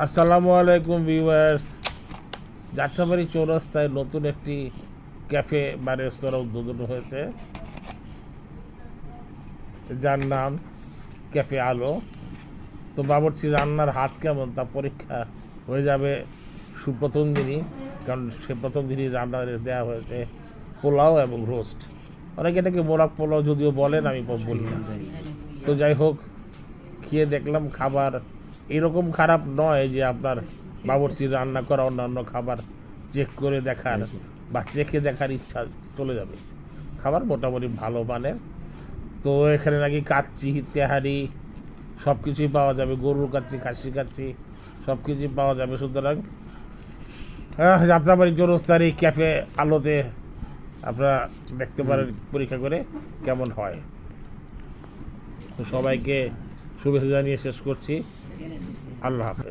আসসালামু আলাইকুম ভিউয়ার্স। যাত্রাবাড়ি চৌরাস্তায় নতুন একটি ক্যাফে বা রেস্তোরাঁ উদ্বোধন হয়েছে, যার নাম ক্যাফে আলো। তো বাবুর্চি রান্নার হাত কেমন তা পরীক্ষা হয়ে যাবে সুপ্রথম দিনই, কারণ সে প্রথম দিনই রান্না দেওয়া হয়েছে পোলাও এবং রোস্ট। অনেকে এটাকে মোরাক পোলাও যদিও বলেন, আমি বলি না। তো যাই হোক, খেয়ে দেখলাম খাবার এরকম খারাপ নয় যে আপনার বাবুর্চির রান্না করা অন্যান্য খাবার চেক করে দেখার বা চেখে দেখার ইচ্ছা চলে যাবে। খাবার মোটামুটি ভালো মানের। তো এখানে নাকি কাচ্চি, তেহারি সব কিছুই পাওয়া যাবে, গরুর কাচ্চি, খাসি কাচ্চি সব কিছুই পাওয়া যাবে। সুতরাং যাত্রাবাড়ি চৌরাস্তার এই ক্যাফে আলোতে আপনারা দেখতে পারেন পরীক্ষা করে কেমন হয়। তো সবাইকে শুভেচ্ছা জানিয়ে শেষ করছি। আল্লাহ হাফেজ।